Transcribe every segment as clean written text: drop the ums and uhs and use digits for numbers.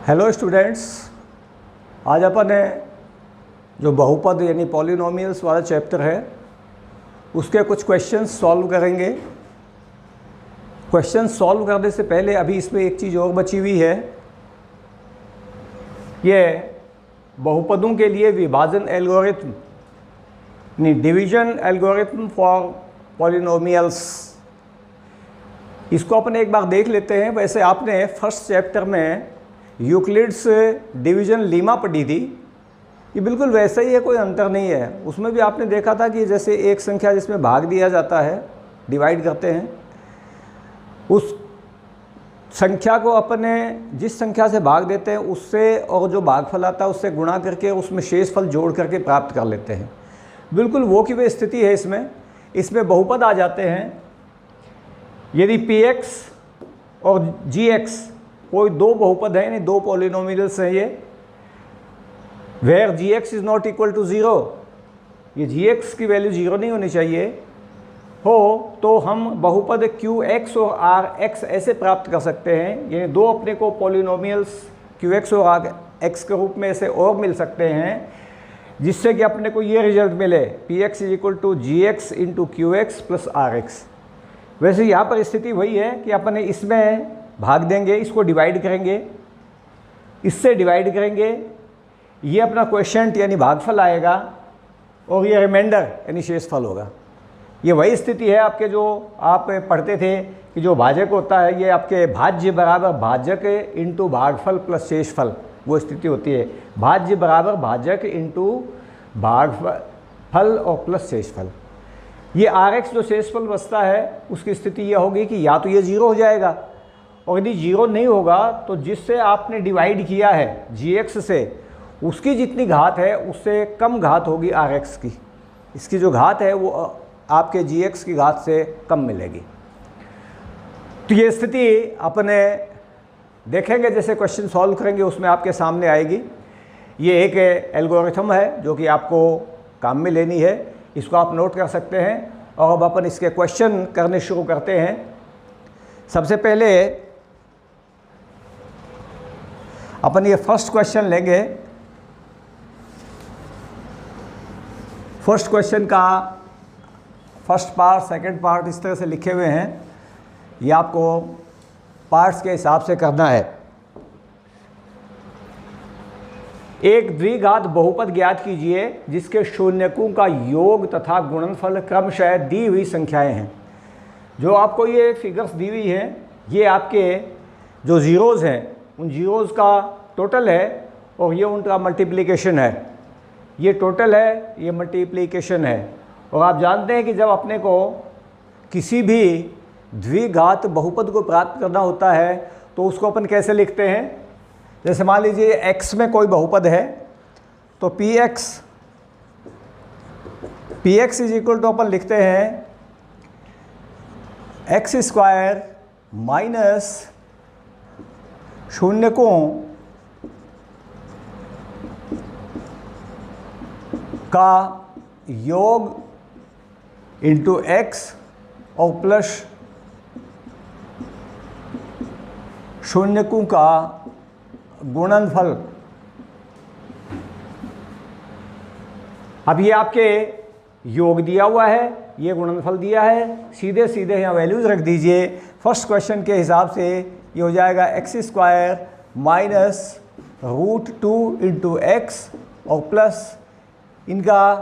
Hello students, आज अपन ने जो बहुपद यानी पॉलिनोमियल्स वाला चैप्टर है उसके कुछ क्वेश्चंस सॉल्व करेंगे। क्वेश्चंस सॉल्व करने से पहले अभी इसमें एक चीज़ और बची हुई है। ये बहुपदों के लिए विभाजन एल्गोरिथम यानी डिवीजन एल्गोरिथम फॉर पॉलिनोमियल्स, इसको अपन एक बार देख लेते हैं। वैसे आपने फर्स्ट चैप्टर में यूक्लिड्स डिवीजन लीमा पढ़ी थी, ये बिल्कुल वैसा ही है, कोई अंतर नहीं है। उसमें भी आपने देखा था कि जैसे एक संख्या जिसमें भाग दिया जाता है, डिवाइड करते हैं, उस संख्या को अपने जिस संख्या से भाग देते हैं उससे और जो भागफल आता है उससे गुणा करके उसमें शेष फल जोड़ करके प्राप्त कर लेते हैं। बिल्कुल वो की वो स्थिति है इसमें बहुपद आ जाते हैं। यदि px और gx कोई दो बहुपद है, यानी दो पॉलिनोमियल्स हैं ये, where gx is not equal to 0, ये gx की वैल्यू 0 नहीं होनी चाहिए हो, तो हम बहुपद qx और rx ऐसे प्राप्त कर सकते हैं। यानी दो अपने को पॉलिनोमियल्स qx और rx के रूप में ऐसे और मिल सकते हैं जिससे कि अपने को ये रिजल्ट मिले px is equal to gx into qx plus rx। वैसे यहाँ पर स्थिति वही है कि अपन इसमें भाग देंगे, इसको डिवाइड करेंगे, इससे डिवाइड करेंगे, ये अपना क्वोशिएंट यानी भागफल आएगा और ये रिमाइंडर यानी शेषफल होगा। ये वही स्थिति है आपके जो आप पढ़ते थे कि जो भाजक होता है ये आपके भाज्य बराबर भाजक इंटू भागफल प्लस शेषफल, वो स्थिति होती है। भाज्य बराबर भाजक इंटू भागफल और प्लस शेषफल। ये Rx जो शेषफल बचता है उसकी स्थिति यह होगी कि या तो ये 0 हो जाएगा, और यदि 0 नहीं होगा तो जिससे आपने डिवाइड किया है gx से, उसकी जितनी घात है उससे कम घात होगी Rx की। इसकी जो घात है वो आपके gx की घात से कम मिलेगी। तो ये स्थिति अपने देखेंगे, जैसे क्वेश्चन सॉल्व करेंगे उसमें आपके सामने आएगी। ये एक एल्गोरिथम है जो कि आपको काम में लेनी है, इसको आप नोट कर सकते हैं। और अब अपन इसके क्वेश्चन करने शुरू करते हैं। सबसे पहले अपन ये फर्स्ट क्वेश्चन लेंगे। फर्स्ट क्वेश्चन का फर्स्ट पार्ट सेकंड पार्ट इस तरह से लिखे हुए हैं, ये आपको पार्ट्स के हिसाब से करना है। एक द्विघात बहुपद ज्ञात कीजिए जिसके शून्यकों का योग तथा गुणनफल क्रमशः दी हुई संख्याएं हैं। जो आपको ये फिगर्स दी हुई हैं, ये आपके जो ज़ीरोज़ हैं उन ज़ीरोज़ का टोटल है और ये उनका मल्टीप्लिकेशन है। ये टोटल है, ये मल्टीप्लिकेशन है। और आप जानते हैं कि जब अपने को किसी भी द्विघात बहुपद को प्राप्त करना होता है तो उसको अपन कैसे लिखते हैं। जैसे मान लीजिए x में कोई बहुपद है तो px इज इक्वल टू अपन लिखते हैं x स्क्वायर माइनस शून्यकों का योग इंटू x और प्लस शून्यकों का गुणनफल। अब ये आपके योग दिया हुआ है, ये गुणनफल दिया है, सीधे सीधे यहाँ वैल्यूज रख दीजिए। फर्स्ट क्वेश्चन के हिसाब से ये हो जाएगा x square minus √2 into x और प्लस इनका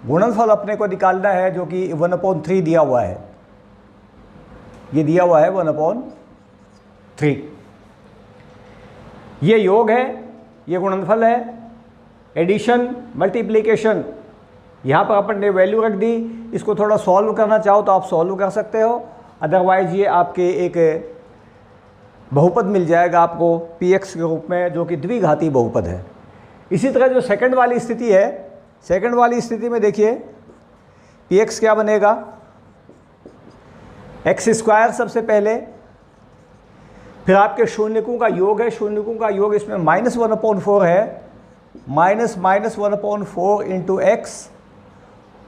गुणनफल अपने को निकालना है जो कि 1/3 दिया हुआ है। ये दिया हुआ है 1/3। ये योग है, ये गुणनफल है, एडिशन मल्टीप्लिकेशन। यहाँ पर अपन ने वैल्यू रख दी। इसको थोड़ा सॉल्व करना चाहो तो आप सॉल्व कर सकते हो, अदरवाइज ये आपके एक बहुपद मिल जाएगा आपको px के रूप में जो कि द्विघाती बहुपद है। इसी तरह जो सेकंड वाली स्थिति है, सेकंड वाली स्थिति में देखिए px क्या बनेगा, x स्क्वायर सबसे पहले, फिर आपके शून्यकों का योग है, शून्यकों का योग इसमें -1/4 है, -1/4 इंटू एक्स,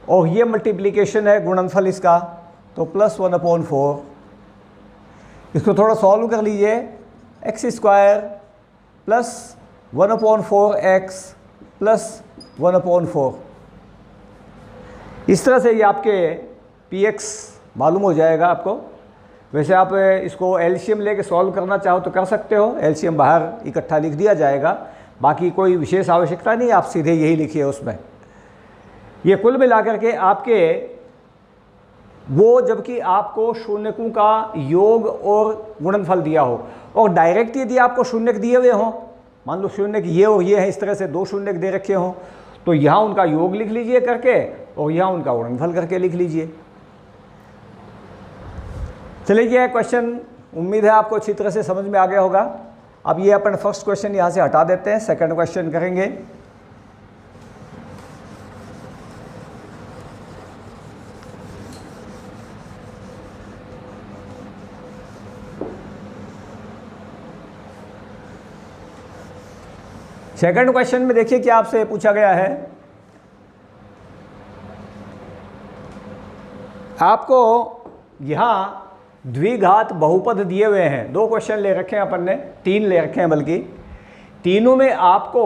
और ये मल्टीप्लिकेशन है गुणनफल इसका, तो +1/4। इसको थोड़ा सॉल्व कर लीजिए। X square plus 1/4x plus 1/4। इस तरह से ये आपके px मालूम हो जाएगा आपको। वैसे आप इसको एलसीएम लेके सॉल्व करना चाहो तो कर सकते हो, एलसीएम बाहर इकट्ठा लिख दिया जाएगा, बाकी कोई विशेष आवश्यकता नहीं, आप सीधे यही लिखिए उसमें। ये कुल मिलाकर के आपके वो, जबकि आपको शून्यकों का योग और गुणनफल दिया हो, और डायरेक्ट यदि आपको शून्यक दिए हुए हों, मान लो शून्यक ये और ये है, इस तरह से दो शून्यक दे रखे हों, तो यहाँ उनका योग लिख लीजिए करके और यहाँ उनका गुणनफल करके लिख लीजिए। चलिए ये क्वेश्चन उम्मीद है आपको अच्छी तरह से समझ में आ गया होगा। अब ये अपन फर्स्ट क्वेश्चन यहाँ से हटा देते हैं, सेकंड क्वेश्चन करेंगे। सेकंड क्वेश्चन में देखिए क्या आपसे पूछा गया है। आपको यहाँ द्विघात बहुपद दिए हुए हैं, दो क्वेश्चन ले रखे हैं अपन ने, तीन ले रखे हैं बल्कि। तीनों में आपको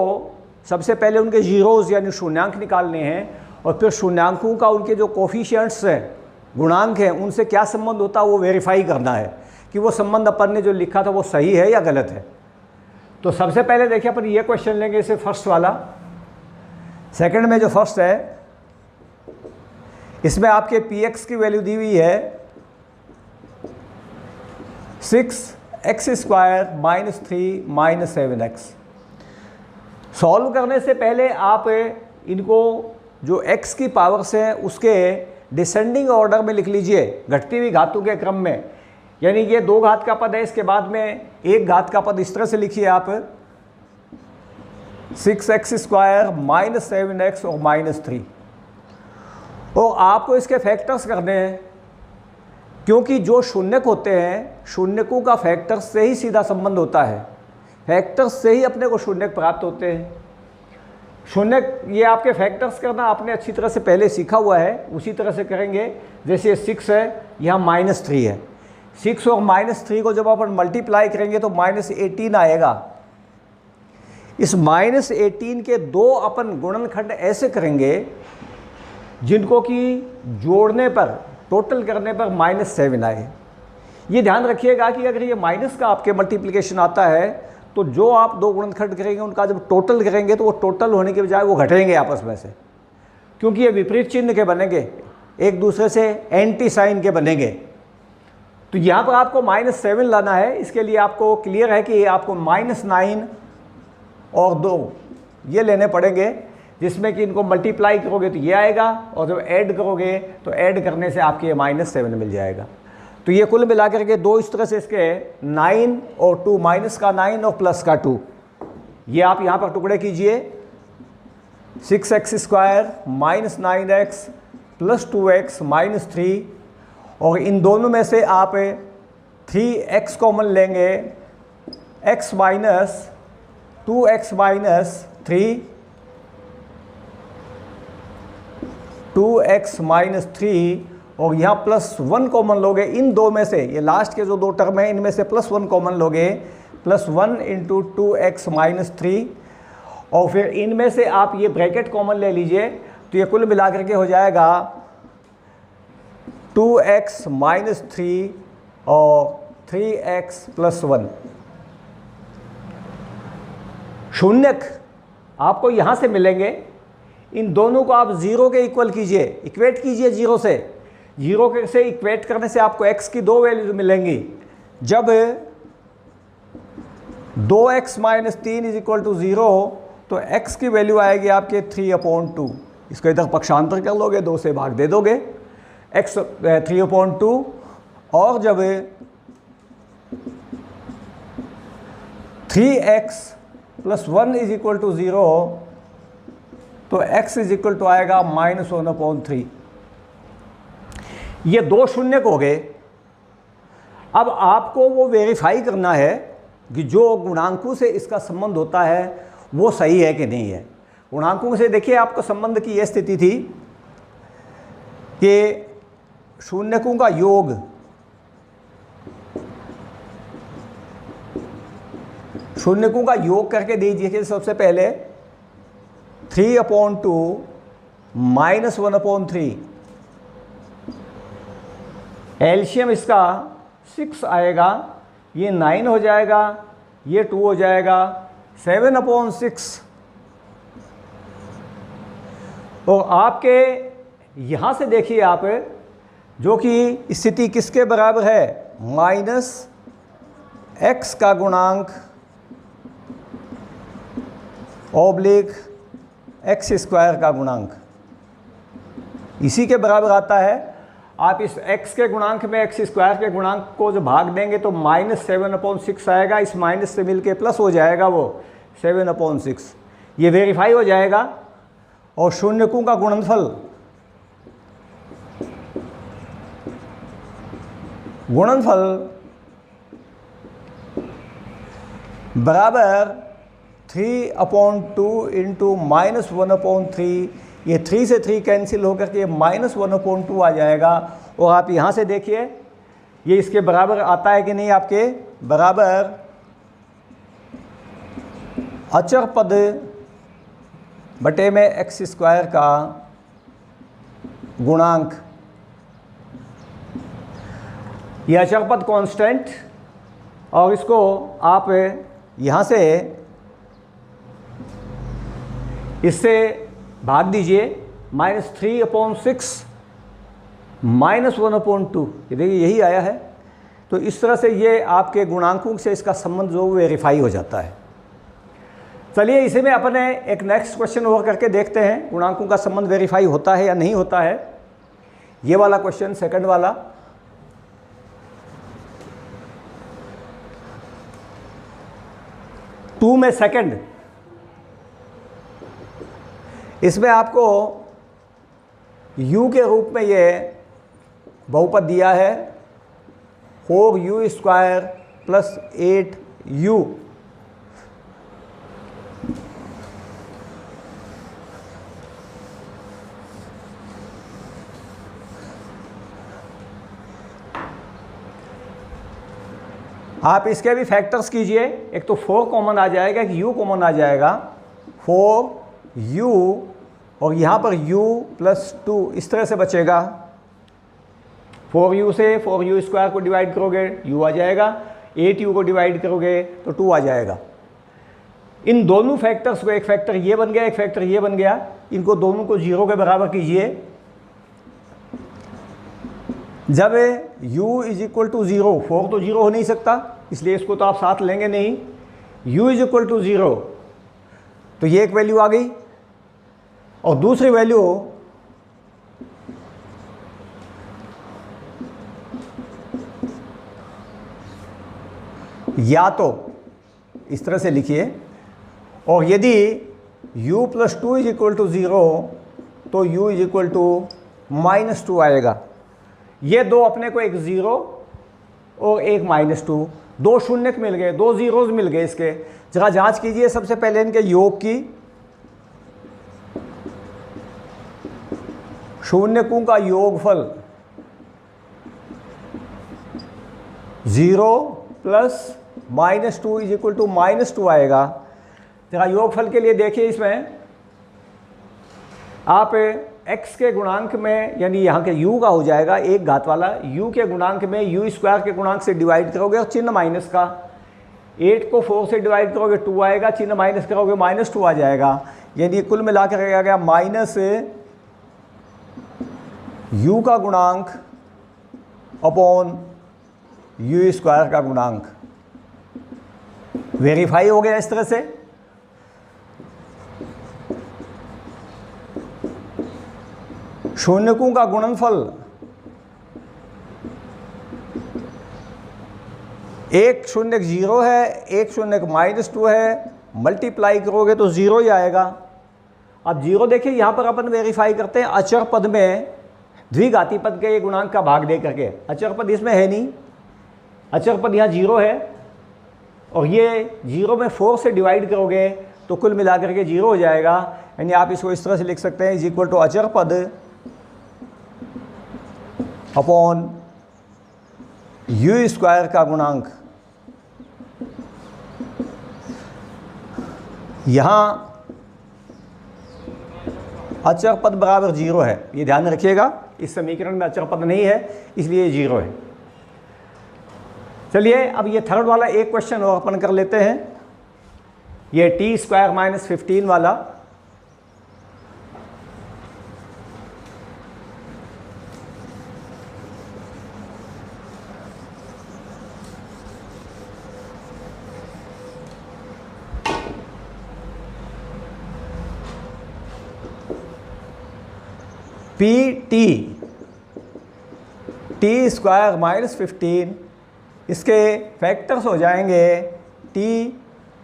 सबसे पहले उनके जीरोज़ यानी शून्यांक निकालने हैं, और फिर शून्यांकों का उनके जो कोफिशिएंट्स हैं, गुणांक हैं, उनसे क्या संबंध होता है वो वेरीफाई करना है कि वो संबंध अपन ने जो लिखा था वो सही है या गलत है। तो सबसे पहले देखिए अपन ये क्वेश्चन लेंगे, इसे फर्स्ट वाला। सेकंड में जो फर्स्ट है, इसमें आपके px की वैल्यू दी हुई है 6x² - 3 - 7x। सॉल्व करने से पहले आप इनको जो x की पावर्स हैं उसके डिसेंडिंग ऑर्डर में लिख लीजिए, घटती हुई घातों के क्रम में। यानी ये 2 घात का पद है, इसके बाद में 1 घात का पद, इस तरह से लिखिए आप 6x² - 7x और -3। और आपको इसके फैक्टर्स करने हैं, क्योंकि जो शून्यक होते हैं, शून्यकों का फैक्टर्स से ही सीधा संबंध होता है, फैक्टर्स से ही अपने को शून्यक प्राप्त होते हैं। शून्यक ये आपके फैक्टर्स करना आपने अच्छी तरह से पहले सीखा हुआ है, उसी तरह से करेंगे। जैसे 6 है, यहाँ -3 है, 6 और -3 को जब अपन मल्टीप्लाई करेंगे तो -18 आएगा। इस -18 के दो अपन गुणनखंड ऐसे करेंगे जिनको कि जोड़ने पर, टोटल करने पर -7 आए। ये ध्यान रखिएगा कि अगर ये माइनस का आपके मल्टीप्लिकेशन आता है तो जो आप दो गुणनखंड करेंगे उनका जब टोटल करेंगे तो वो टोटल होने के बजाय वो घटेंगे आपस में से, क्योंकि ये विपरीत चिन्ह के बनेंगे, एक दूसरे से एंटी साइन के बनेंगे। तो यहाँ पर आपको -7 लाना है। इसके लिए आपको क्लियर है कि आपको -9 और 2 ये लेने पड़ेंगे, जिसमें कि इनको मल्टीप्लाई करोगे तो ये आएगा, और जब ऐड करोगे तो ऐड करने से आपके -7 मिल जाएगा। तो ये कुल मिलाकर के दो इस तरह से इसके 9 और 2, -9 और +2, ये आप यहाँ पर टुकड़े कीजिए। 6x² - 9x + 2x - 3, और इन दोनों में से आप 3x कॉमन लेंगे, x - 2x - 3, 2x - 3, और यहाँ +1 कॉमन लोगे इन दो में से। ये लास्ट के जो दो टर्म है इनमें से +1 कॉमन लोगे, +1 × 2x - 3, और फिर इनमें से आप ये ब्रैकेट कॉमन ले लीजिए। तो ये कुल मिलाकर के हो जाएगा 2x - 3 और 3x + 1। शून्यक आपको यहाँ से मिलेंगे, इन दोनों को आप 0 के इक्वल कीजिए, इक्वेट कीजिए 0 से। 0 से इक्वेट करने से आपको x की दो वैल्यू मिलेंगी। जब 2x - 3 = 0 तो x की वैल्यू आएगी आपके 3/2। इसको इधर पक्षांतर कर लोगे, 2 से भाग दे दोगे, x 3/2। और जब 3x + 1 = 0 तो x आएगा -1/3। ये दो शून्यक हो गए। अब आपको वो वेरीफाई करना है कि जो गुणांकों से इसका संबंध होता है वो सही है कि नहीं है। गुणांकों से देखिए आपको संबंध की यह स्थिति थी कि शून्यकों का योग शून्यकों का योग करके दीजिए सबसे पहले 3/2 - 1/3, एलसीएम इसका 6 आएगा, ये 9 हो जाएगा, ये 2 हो जाएगा, 7/6। और आपके यहाँ से देखिए आप, जो कि स्थिति किसके बराबर है, -x का गुणांक ऑब्लिक x² का गुणांक, इसी के बराबर आता है। आप इस x के गुणांक में x² के गुणांक को जो भाग देंगे तो -7/6 आएगा, इस माइनस से मिलके प्लस हो जाएगा वो 7/6, ये वेरीफाई हो जाएगा। और शून्यकों का गुणनफल बराबर 3/2 इंटू -1/3, ये 3 से 3 कैंसिल होकर के -1/2 आ जाएगा। और आप यहाँ से देखिए ये इसके बराबर आता है कि नहीं, आपके बराबर अचर पद बटे में x² का गुणांक, ये अचर पद कांस्टेंट, और इसको आप यहाँ से इससे भाग दीजिए, -3/6 -1/2, ये देखिए यही आया है। तो इस तरह से ये आपके गुणांकों से इसका संबंध जो वेरीफाई हो जाता है। चलिए इसी में अपने एक नेक्स्ट क्वेश्चन और करके देखते हैं गुणांकों का संबंध वेरीफाई होता है या नहीं होता है। ये वाला क्वेश्चन, सेकंड वाला, टू में सेकंड, इसमें आपको u के रूप में ये बहुपद दिया है 4u² + 8u। आप इसके भी फैक्टर्स कीजिए, एक तो 4 कॉमन आ जाएगा, एक u कॉमन आ जाएगा, 4u और यहाँ पर u + 2 इस तरह से बचेगा। 4u से 4u² को डिवाइड करोगे u आ जाएगा, 8u को डिवाइड करोगे तो 2 आ जाएगा। इन दोनों फैक्टर्स को, एक फैक्टर ये बन गया, एक फैक्टर ये बन गया, इनको दोनों को 0 के बराबर कीजिए। जब u = 0, 4 तो 0 हो नहीं सकता, इसलिए इसको तो आप साथ लेंगे नहीं, u = 0, तो ये एक वैल्यू आ गई। और दूसरी वैल्यू या तो इस तरह से लिखिए, और यदि u + 2 = 0 तो u = -2 आएगा। ये दो अपने को, एक 0 और एक -2, दो शून्य मिल गए, दो जीरोज मिल गए। इसके जरा जांच कीजिए सबसे पहले इनके योग की। शून्यकों का योगफल 0 + -2 = -2 आएगा। जरा योगफल के लिए देखिए, इसमें आप x के गुणांक में, यानी यहाँ के u का हो जाएगा एक घात वाला, u के गुणांक में u² के गुणांक से डिवाइड करोगे और चिन्ह माइनस का, 8 को 4 से डिवाइड करोगे 2 आएगा, चिन्ह माइनस करोगे -2 आ जाएगा। यानी कुल मिलाकर आ गया -u का गुणांक अपॉन u² का गुणांक। वेरीफाई हो गया इस तरह से। शून्यकों का गुणनफल एक शून्य 0 है, एक शून्य -2 है, मल्टीप्लाई करोगे तो 0 ही आएगा। अब 0 देखिए यहाँ पर अपन वेरीफाई करते हैं अचर पद में द्विघाती पद के गुणांक का भाग दे करके। अचर पद इसमें है नहीं, अचर पद यहाँ 0 है, और ये 0 में 4 से डिवाइड करोगे तो कुल मिलाकर के 0 हो जाएगा। यानी आप इसको इस तरह से लिख सकते हैं = अचर पद अपॉन u² का गुणांक। यहाँ अचर पद बराबर 0 है, ये ध्यान रखिएगा। इस समीकरण में अचर पद नहीं है, इसलिए ये 0 है। चलिए अब ये थर्ड वाला एक क्वेश्चन और अपन कर लेते हैं। ये t² - 15 वाला। PT t² - 15, इसके फैक्टर्स हो जाएंगे t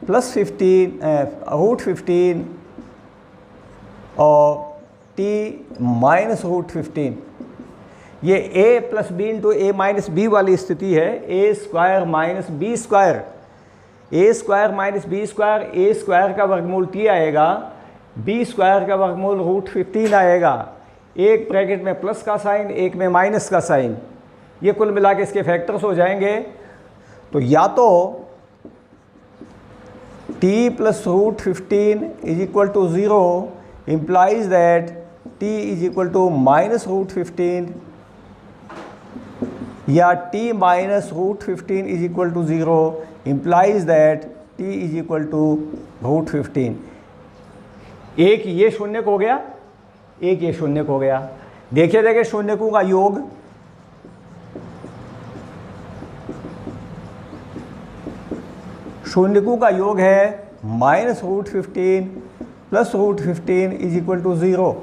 + 15 √15 और t - √15। ये a + b × a - b वाली स्थिति है। a² - b², a² - b², a² का वर्गमूल t आएगा, b² का वर्गमूल √15 आएगा। एक ब्रैकेट में प्लस का साइन, एक में माइनस का साइन, ये कुल मिला के इसके फैक्टर्स हो जाएंगे। तो या तो t + √15 = 0 implies that t = -√15, या t - √15 = 0 implies that t = √15। एक ये शून्यक हो गया, एक ये शून्यक हो गया। देखिए शून्यकों का योग, शून्यकों का योग है -√15 + √15 = 0।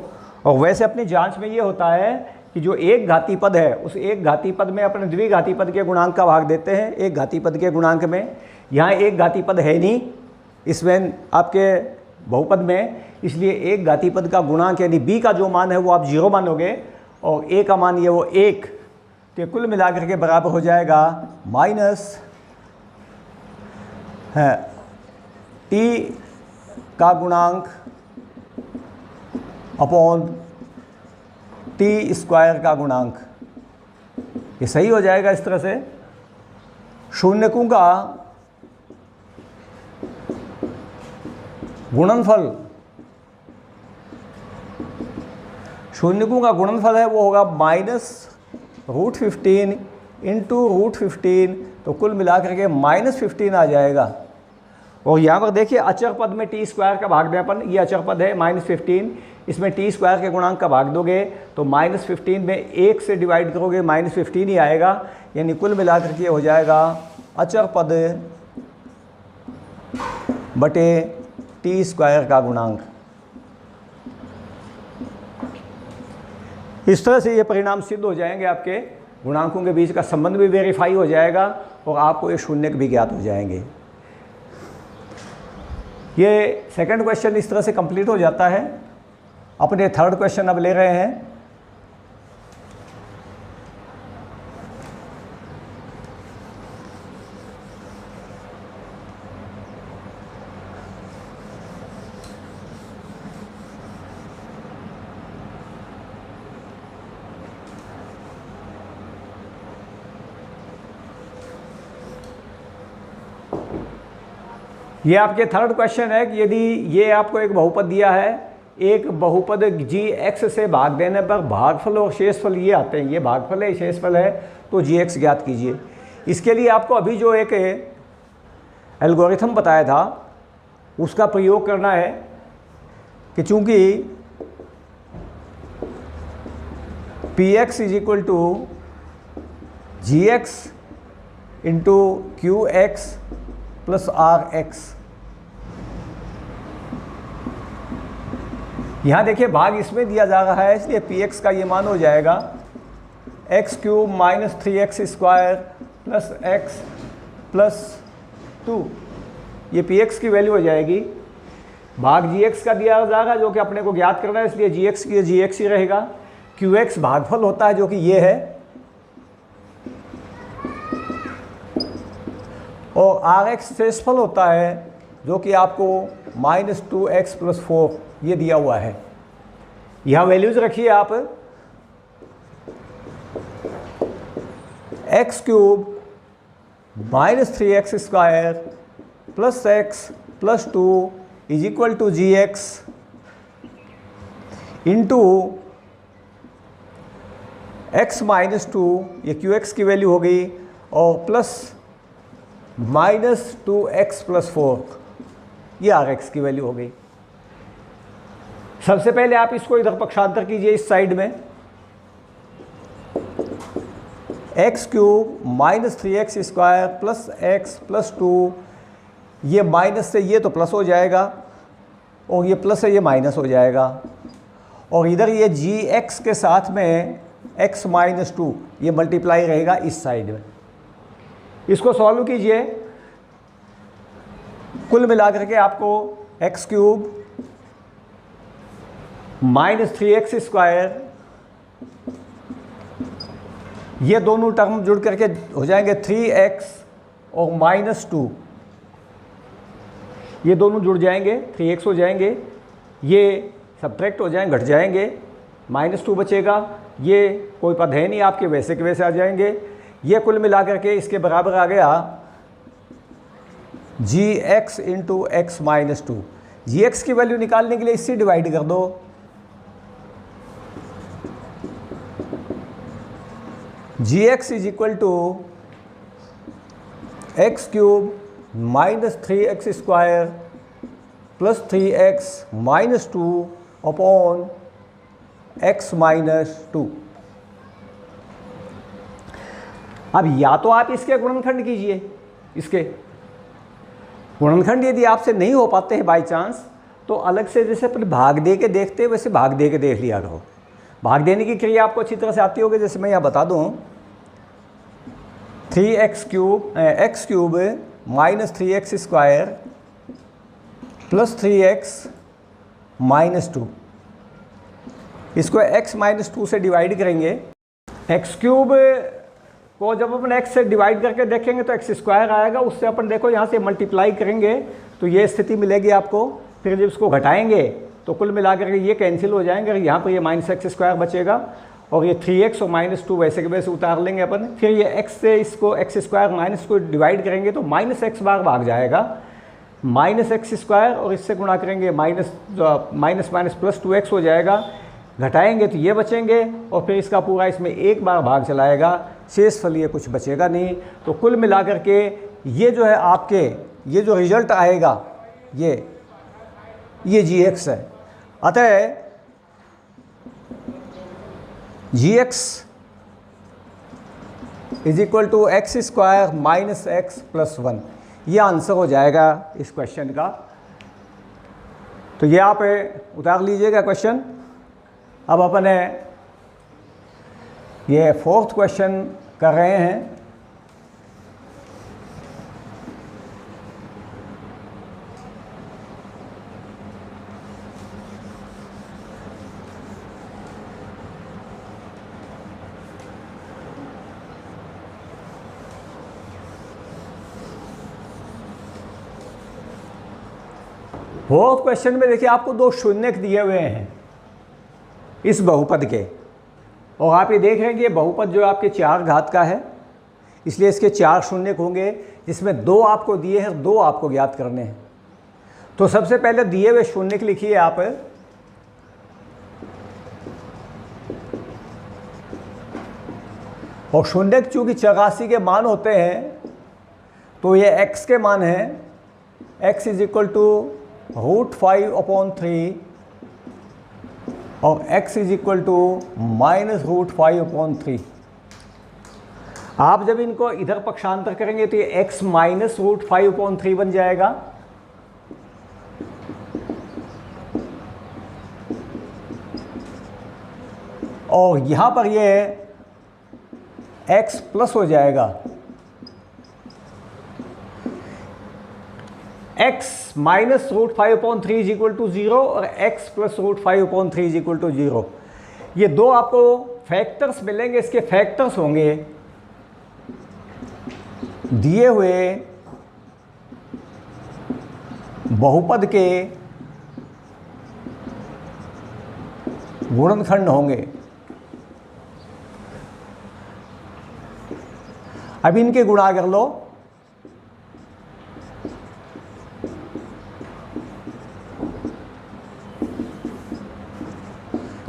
और वैसे अपनी जांच में ये होता है कि जो एक घाती पद है, उस एक घाती पद में अपने द्विघाती पद के गुणांक का भाग देते हैं एक घाती पद के गुणांक में। यहाँ एक घाती पद है नहीं इसमें आपके बहुपद में, इसलिए एक घाती पद का गुणांक यानी b का जो मान है वो आप 0 मानोगे, और a का मान ये वो 1, तो कुल मिलाकर के बराबर हो जाएगा माइनस है t का गुणांक अपॉन t² का गुणांक। ये सही हो जाएगा इस तरह से। शून्यकों का गुणनफल, शून्यकों का गुणनफल है वो होगा -√15 × √15, तो कुल मिलाकर के -15 आ जाएगा। और यहाँ पर देखिए अचर पद में t² का भाग दें अपन, ये अचर पद है -15, इसमें t² के गुणांक का भाग दोगे तो -15 में 1 से डिवाइड करोगे -15 ही आएगा, यानी कुल मिलाकर के हो जाएगा अचर पद बटे t² का गुणांक। इस तरह से ये परिणाम सिद्ध हो जाएंगे, आपके गुणांकों के बीच का संबंध भी वेरीफाई हो जाएगा और आपको ये शून्यक भी ज्ञात हो जाएंगे। ये सेकंड क्वेश्चन इस तरह से कंप्लीट हो जाता है। अपने थर्ड क्वेश्चन अब ले रहे हैं। ये आपके थर्ड क्वेश्चन है कि यदि ये आपको एक बहुपद दिया है, एक बहुपद gx से भाग देने पर भागफल और शेषफल ये आते हैं, ये भागफल है शेषफल है, तो gx ज्ञात कीजिए। इसके लिए आपको अभी जो एक एल्गोरिथम बताया था उसका प्रयोग करना है कि चूंकि px = gx × qx + rx। यहाँ देखिए भाग इसमें दिया जा रहा है, इसलिए px का ये मान हो जाएगा x³ - 3x² + x + 2। ये px की वैल्यू हो जाएगी। भाग gx का दिया जा रहा है जो कि अपने को ज्ञात करना है, इसलिए gx की gx ही रहेगा। qx भागफल होता है जो कि ये है, और rx शेषफल होता है जो कि आपको -2x + 4 ये दिया हुआ है। यहाँ वैल्यूज रखिए आप। x³ - 3x² + x + 2 is equal to ji x into x minus two, ये क्यू एक्स की वैल्यू हो गई, और plus minus two X plus four, ये आर एक्स की वैल्यू हो गई। सबसे पहले आप इसको इधर पक्षांतर कीजिए इस साइड में, x cube minus three x square plus x plus two, ये माइनस से ये तो प्लस हो जाएगा, और ये प्लस से ये माइनस हो जाएगा, और इधर ये जी एक्स के साथ में एक्स माइनस टू, ये मल्टीप्लाई रहेगा इस साइड में। इसको सॉल्व कीजिए, कुल मिलाकर के आपको x cube minus three x square, ये दोनों टर्म जुड़ करके हो जाएंगे 3x और माइनस टू, ये दोनों जुड़ जाएंगे 3x हो जाएंगे, ये सब्ट्रैक्ट हो जाएंगे, घट जाएंगे, माइनस टू बचेगा, ये कोई पद है नहीं आपके, वैसे के वैसे आ जाएंगे। ये कुल मिला करके इसके बराबर आ गया g x into x minus two. जी एक्स की वैल्यू निकालने के लिए इससे डिवाइड कर दो, g x is equal to x cube minus three x square plus three x minus two upon x minus two. अब या तो आप इसके गुणनखंड कीजिए, इसके गुणनखंड यदि आपसे नहीं हो पाते हैं बाई चांस, तो अलग से जैसे अपने भाग दे के देखते हैं वैसे भाग दे के देख लिया करो। भाग देने की क्रिया आपको अच्छी तरह से आती होगी, जैसे मैं यहाँ बता दूँ, x cube minus three x square plus three x minus to, इसको एक्स माइनस टू से डिवाइड करेंगे। एक्स क्यूब को जब अपन एक्स से डिवाइड करके देखेंगे तो एक्स स्क्वायर आएगा, उससे अपन देखो यहाँ से मल्टीप्लाई करेंगे तो ये स्थिति मिलेगी आपको। फिर जब इसको घटाएंगे तो कुल मिलाकर के ये कैंसिल हो जाएंगे, यहाँ पर ये माइनस एक्स स्क्वायर बचेगा, और ये 3x और माइनस टू वैसे के वैसे उतार लेंगे अपन। फिर ये x से इसको एक्स स्क्वायर माइनस को डिवाइड करेंगे तो माइनस एक्स बार भाग जाएगा, माइनस एक्स स्क्वायर, और इससे गुणा करेंगे माइनस माइनस प्लस 2x हो जाएगा, घटाएंगे तो ये बचेंगे, और फिर इसका पूरा इसमें एक बार भाग चलाएगा, शेष फल ये कुछ बचेगा नहीं। तो कुल मिलाकर के ये जो है आपके, ये जो रिजल्ट आएगा ये जी एक्स है। अतः g x is equal to x square minus x plus one, ये आंसर हो जाएगा इस क्वेश्चन का। तो ये आप उतार लीजिएगा क्वेश्चन। अब अपन ये फोर्थ क्वेश्चन कर रहे हैं। फोर्थ क्वेश्चन में देखिए आपको दो शून्य दिए हुए हैं इस बहुपद के, और आप ये देख रहे हैं कि ये बहुपद जो आपके चार घात का है, इसलिए इसके चार शून्य होंगे, जिसमें दो आपको दिए हैं, दो आपको ज्ञात करने हैं। तो सबसे पहले दिए हुए शून्य लिखिए आप, और शून्य चूंकि 84 के मान होते हैं तो ये x के मान हैं, x इज इक्वल टू √5/3 और x इज इक्वल टू -√5/3। आप जब इनको इधर पक्षांतर करेंगे तो ये x -√5/3 बन जाएगा, और यहाँ पर ये x प्लस हो जाएगा, x -√5/3 इज इक्वल टू 0 और x + √5/3 इज इक्वल टू 0। ये दो आपको फैक्टर्स मिलेंगे, इसके फैक्टर्स होंगे दिए हुए बहुपद के गुणनखंड होंगे। अब इनके गुणा कर लो,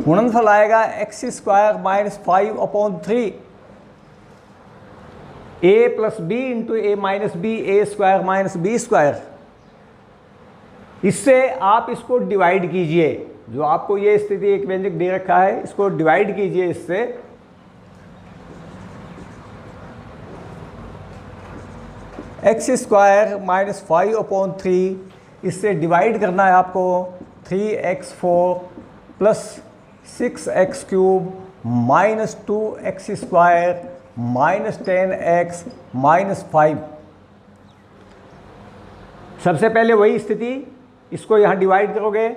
गुणनफल आएगा X square minus 5/3 a plus B into A minus B A square minus B square. इससे आप इसको डिवाइड कीजिए, जो आपको ये स्थिति एक व्यंजक दे रखा है इसको डिवाइड कीजिए इससे। एक्स स्क्वायर माइनस 5/3 इससे डिवाइड करना है आपको 3x4 plus 6x³ minus 2x square minus 10x minus 5। सबसे पहले वही स्थिति, इसको यहाँ डिवाइड करोगे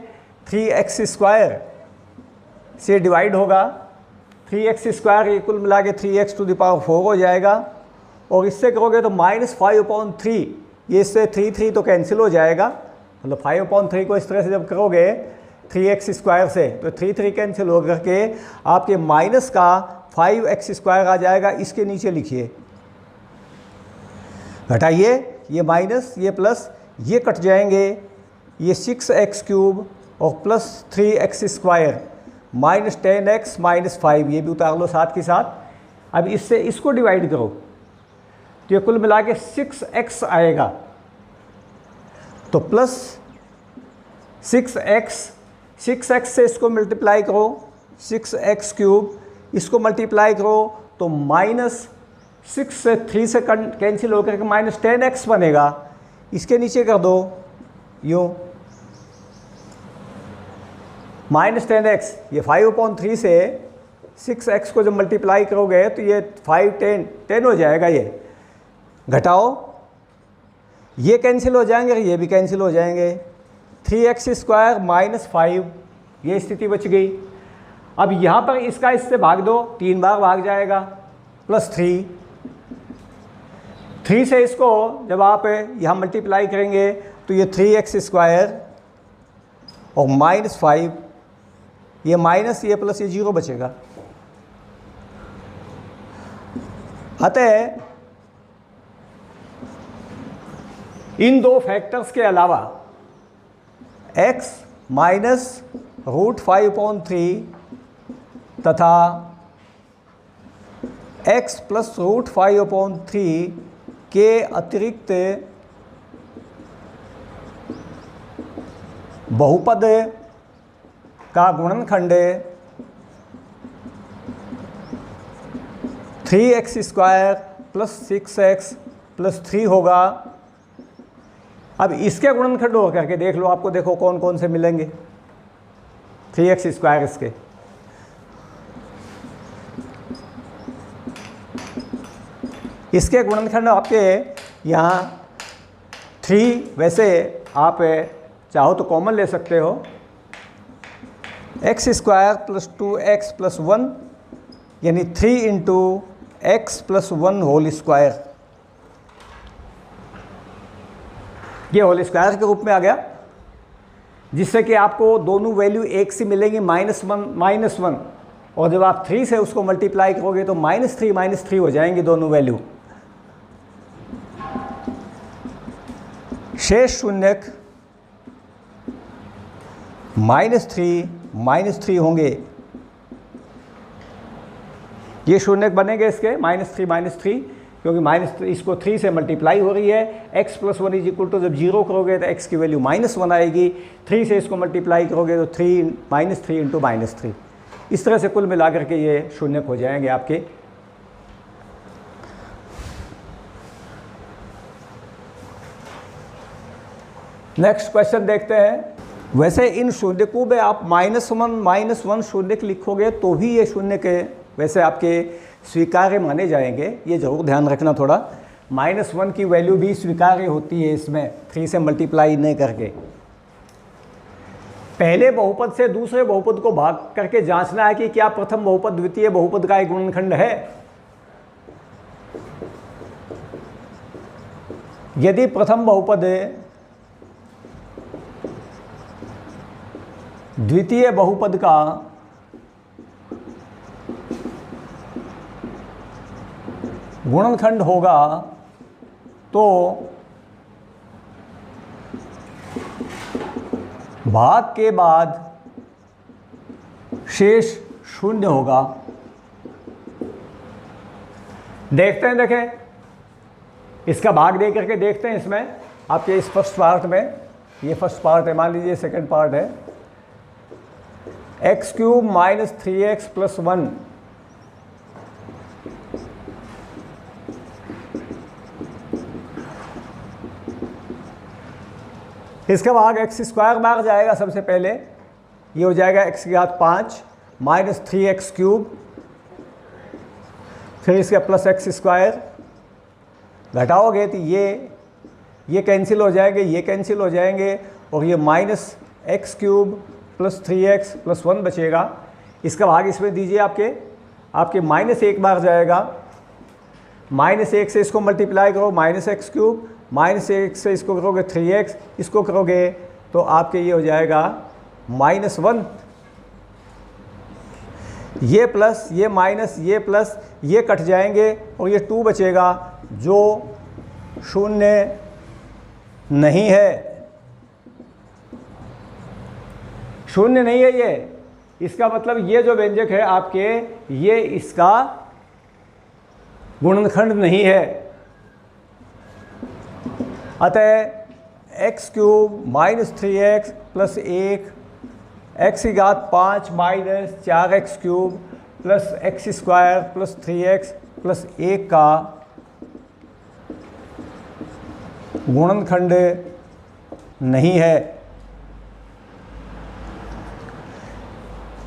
3x स्क्वायर से डिवाइड होगा, 3x स्क्वायर ये कुल मिला के 3x⁴ हो जाएगा, और इससे करोगे तो माइनस 5/3, ये इससे 3 तो कैंसिल हो जाएगा, मतलब 5/3 को इस तरह से जब करोगे 3x स्क्वायर से तो 3 कैंसिल हो करके आपके माइनस का 5x स्क्वायर आ जाएगा। इसके नीचे लिखिए, घटाइए, ये माइनस ये प्लस ये कट जाएंगे, ये 6x³ और plus 3x square minus 10x minus 5, ये भी उतार लो साथ के साथ। अब इससे इसको डिवाइड करो तो ये कुल मिला के 6x आएगा, तो प्लस 6x से इसको मल्टीप्लाई करो, 6x³, इसको मल्टीप्लाई करो तो माइनस 6 से 3 से कैंसिल होकर के माइनस 10x बनेगा। इसके नीचे कर दो यूँ माइनस 10x, ये 5/3 से 6x को जब मल्टीप्लाई करोगे तो ये 5 10 हो जाएगा। ये घटाओ, ये कैंसिल हो जाएंगे और ये भी कैंसिल हो जाएंगे, 3x स्क्वायर माइनस 5, ये स्थिति बच गई। अब यहाँ पर इसका इससे भाग दो, 3 बार भाग जाएगा, प्लस 3 से इसको जब आप यहाँ मल्टीप्लाई करेंगे तो ये 3x स्क्वायर और माइनस 5, ये माइनस ये प्लस ये 0 बचेगा। अतः इन दो फैक्टर्स के अलावा x माइनस √5/3 तथा x प्लस √5/3 के अतिरिक्त बहुपद का गुणनखंड 3x square plus 6x plus 3 होगा। अब इसके गुणनखंड हो करके देख लो, आपको देखो कौन कौन से मिलेंगे। 3x स्क्वायर इसके गुणनखंड आपके यहाँ 3, वैसे आप चाहो तो कॉमन ले सकते हो, x square plus 2x plus 1 यानी 3 into x plus 1 whole square, ये होल स्क्वायर के रूप में आ गया, जिससे कि आपको दोनों वैल्यू एक सी मिलेंगी, -1 और जब आप 3 से उसको मल्टीप्लाई करोगे तो -3 हो जाएंगी दोनों वैल्यू। शेष शून्यक -3 होंगे, ये शून्यक बनेंगे इसके -3 क्योंकि -3 इसको 3 से मल्टीप्लाई हो रही है। x plus 1 is equal to जब 0 करोगे तो x की वैल्यू -1 आएगी, 3 से इसको मल्टीप्लाई करोगे तो 3 इंटू -3, इस तरह से कुल मिलाकर के ये शून्यक हो जाएंगे आपके। नेक्स्ट क्वेश्चन देखते हैं। वैसे इन शून्यकों में आप -1 शून्यक लिखोगे तो भी ये शून्यक वैसे आपके स्वीकार्य माने जाएंगे, ये जरूर ध्यान रखना थोड़ा। -1 की वैल्यू भी स्वीकार्य होती है इसमें 3 से मल्टीप्लाई नहीं करके। पहले बहुपद से दूसरे बहुपद को भाग करके जांचना है कि क्या प्रथम बहुपद द्वितीय बहुपद का एक गुणनखंड है। यदि प्रथम बहुपद द्वितीय बहुपद का गुणनखंड होगा तो भाग के बाद शेष शून्य होगा। देखते हैं, देखें इसका भाग दे करके देखते हैं। इसमें आपके इस फर्स्ट पार्ट में, ये फर्स्ट पार्ट है, मान लीजिए सेकंड पार्ट है, x cube minus 3x plus 1 इसका भाग एक्स स्क्वायर भाग जाएगा। सबसे पहले ये हो जाएगा x की घात 5 माइनस 3x क्यूब, फिर इसका प्लस एक्स स्क्वायर, घटाओगे तो ये कैंसिल हो जाएंगे, ये कैंसिल हो जाएंगे, और ये minus x cube plus 3x plus 1 बचेगा। इसका भाग इसमें दीजिए, आपके माइनस 1 बार जाएगा, माइनस 1 से इसको मल्टीप्लाई करो, माइनस एक्स क्यूब, माइनस 1 से इसको करोगे 3x, इसको करोगे तो आपके ये हो जाएगा माइनस 1, ये प्लस, ये माइनस, ये प्लस, ये कट जाएंगे और ये 2 बचेगा जो शून्य नहीं है, शून्य नहीं है ये। इसका मतलब ये जो व्यंजक है आपके, ये इसका गुणनखंड नहीं है। अतः x cube minus 3x plus 1, x की घात 5 minus 4x cube plus x square plus 3x plus 1 का गुणनखंड नहीं है।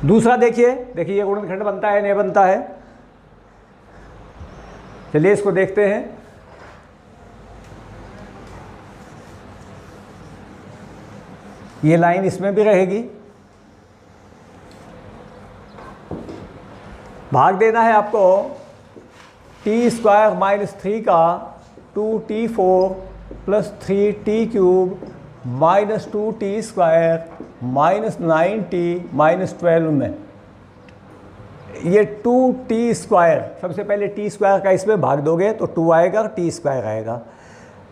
दूसरा देखिए ये गुणनखंड बनता है नहीं बनता है। चलिए इसको देखते हैं। ये लाइन इसमें भी रहेगी। भाग देना है आपको टी स्क्वायर माइनस 3 का 2t4 plus 3t cube minus 2t square minus 9t minus 12 में। ये 2t स्क्वायर, सबसे पहले t स्क्वायर का इसमें भाग दोगे तो 2 आएगा और t स्क्वायर आएगा।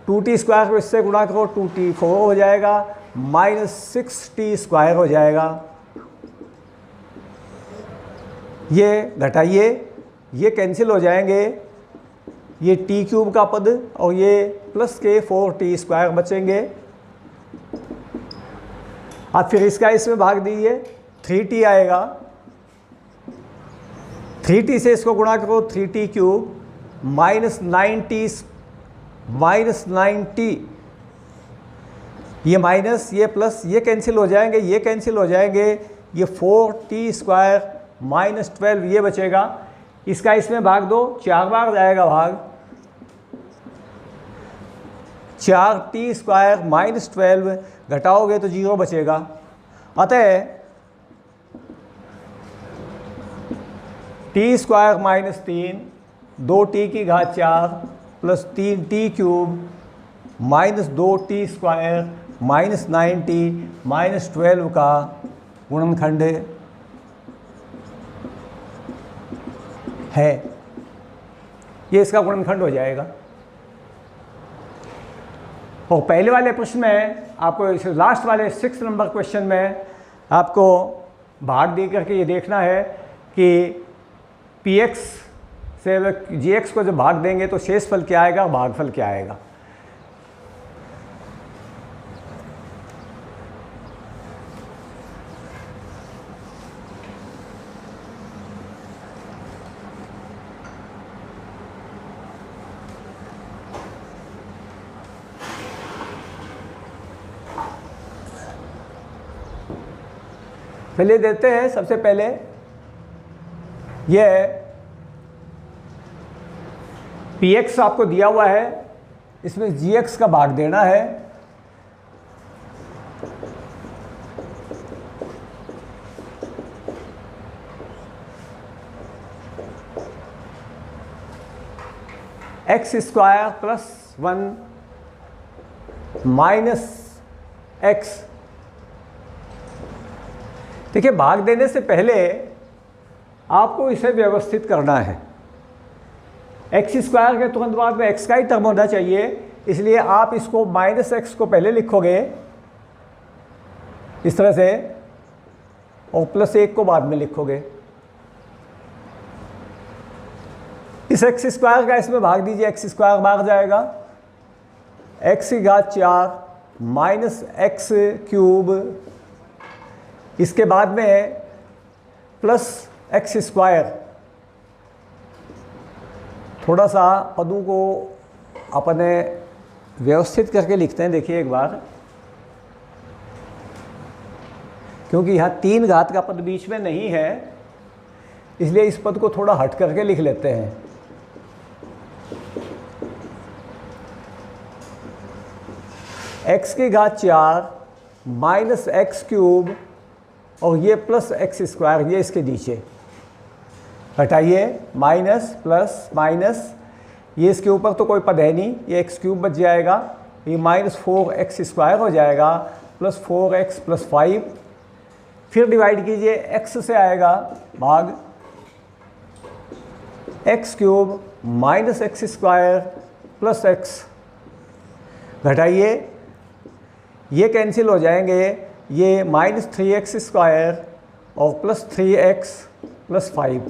2t स्क्वायर को इससे गुणा करो 2t4 हो जाएगा, माइनस 6t स्क्वायर हो जाएगा। ये घटाइए, ये कैंसिल हो जाएंगे, ये t क्यूब का पद और ये प्लस के 4t स्क्वायर बचेंगे। अब फिर इसका इसमें भाग दीजिए, 3t आएगा, 3t से इसको गुणा करो 3t क्यूब माइनस 9t, ये माइनस, ये प्लस, ये कैंसिल हो जाएंगे, ये कैंसिल हो जाएंगे, ये 4t स्क्वायर माइनस 12 ये बचेगा। इसका इसमें भाग दो, 4 बार जाएगा भाग, 4t स्क्वायर माइनस 12 घटाओगे तो 0 बचेगा। अतः t स्क्वायर माइनस 3 2t की घात 4 plus 3t cube minus 2t square minus 9t minus 12 का गुणनखंड है। ये इसका गुणनखंड हो जाएगा। और पहले वाले प्रश्न में आपको इस लास्ट वाले 6 नंबर क्वेश्चन में आपको भाग दे करके ये देखना है कि px से gx को जब भाग देंगे तो शेषफल क्या आएगा और भागफल क्या आएगा। पहले देते हैं, सबसे पहले ये px आपको दिया हुआ है, इसमें gx का भाग देना है। X square plus 1 minus x. देखिए, भाग देने से पहले आपको इसे व्यवस्थित करना है। एक्स स्क्वायर के तुरंत बाद में एक्स का ही टर्म होना चाहिए, इसलिए आप इसको माइनस एक्स को पहले लिखोगे इस तरह से, और +1 को बाद में लिखोगे। इस x² का इसमें भाग दीजिए, x² भाग जाएगा x⁴ माइनस x³, इसके बाद में प्लस x²। थोड़ा सा पदों को अपने व्यवस्थित करके लिखते हैं, देखिए एक बार, क्योंकि यहाँ 3 घात का पद बीच में नहीं है, इसलिए इस पद को थोड़ा हट करके लिख लेते हैं। x⁴ माइनस x³ और ये प्लस x², ये इसके नीचे हटाइए, माइनस प्लस माइनस, ये इसके ऊपर तो कोई पद है नहीं, ये x³ बच जाएगा, ये -4x² हो जाएगा, प्लस 4x + 5, फिर डिवाइड कीजिए, x से आएगा भाग x³ minus x² plus x, घटाइए, ये कैंसिल हो जाएंगे, ये -3x² और प्लस 3x + 5,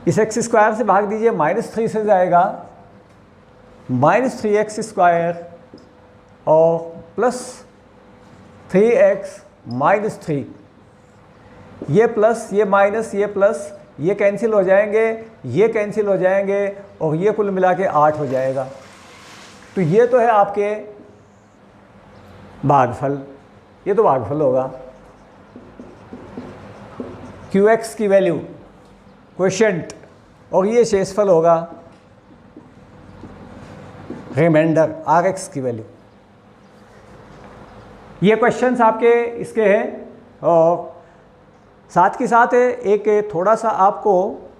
इस x² से भाग दीजिए, -3 से जाएगा -3x² और प्लस 3x - 3, ये प्लस, ये माइनस, ये प्लस, ये कैंसिल हो जाएंगे, ये कैंसिल हो जाएंगे और ये कुल मिला के 8 हो जाएगा। तो ये तो है आपके भागफल, ये तो भागफल होगा। QX की वैल्यू क्वोशिएंट, और ये शेषफल होगा रिमाइंडर RX की वैल्यू। ये क्वेश्चंस आपके इसके हैं, और साथ के साथ एक थोड़ा सा आपको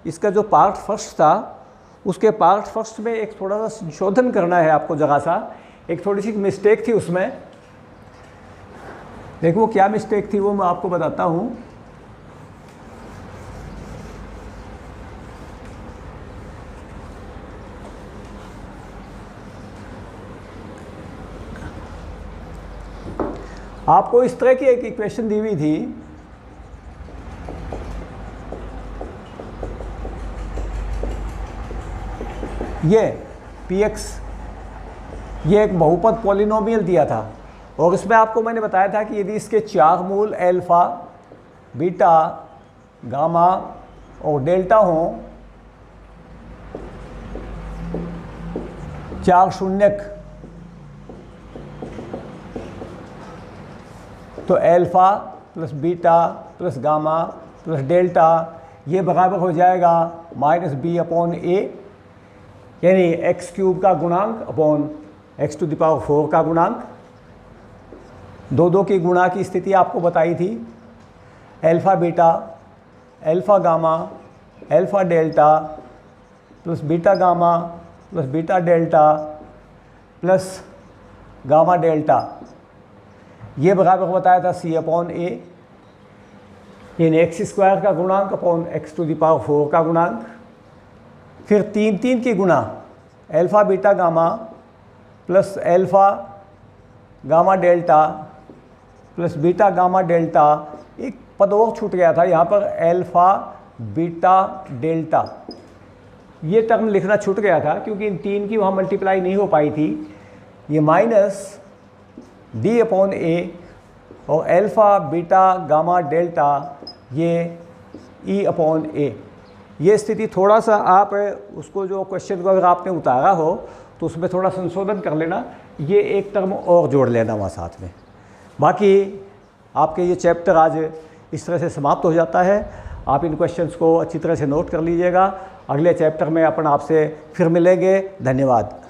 इसका जो पार्ट फर्स्ट था, उसके पार्ट फर्स्ट में एक थोड़ा सा संशोधन करना है आपको, जगह सा एक थोड़ी सी मिस्टेक थी उसमें। देखो वो क्या मिस्टेक थी, वो मैं आपको बताता हूँ। आपको इस तरह की एक इक्वेशन दी हुई थी, ये px, ये एक बहुपद पॉलिनोमियल दिया था, और इसमें आपको मैंने बताया था कि यदि इसके 4 मूल अल्फा, बीटा, गामा और डेल्टा हों, 4 शून्यक, तो alpha plus beta plus gamma plus delta ये बराबर हो जाएगा -b/a, यानी x³ का गुणांक अपॉन x⁴ का गुणांक। 2 की गुणा की स्थिति आपको बताई थी, alpha beta, alpha gamma, alpha delta plus beta gamma plus beta delta plus gamma delta, ये बराबर बताया था c/a, यानी x² का गुणांक अपॉन x⁴ का गुणांक। फिर 3 की गुणा alpha beta gamma plus alpha gamma delta plus beta gamma delta, एक पद और छूट गया था यहाँ पर, अल्फा बीटा डेल्टा, ये टर्म लिखना छूट गया था क्योंकि इन 3 की वहाँ मल्टीप्लाई नहीं हो पाई थी। ये -d/a और अल्फा बीटा गामा डेल्टा ये e/a। ये स्थिति थोड़ा सा आप उसको जो क्वेश्चन को अगर आपने उतारा हो तो उसमें थोड़ा संशोधन कर लेना, ये एक टर्म और जोड़ लेना वहाँ साथ में। बाकी आपके ये चैप्टर आज इस तरह से समाप्त हो जाता है। आप इन क्वेश्चंस को अच्छी तरह से नोट कर लीजिएगा। अगले चैप्टर में अपन आपसे फिर मिलेंगे। धन्यवाद।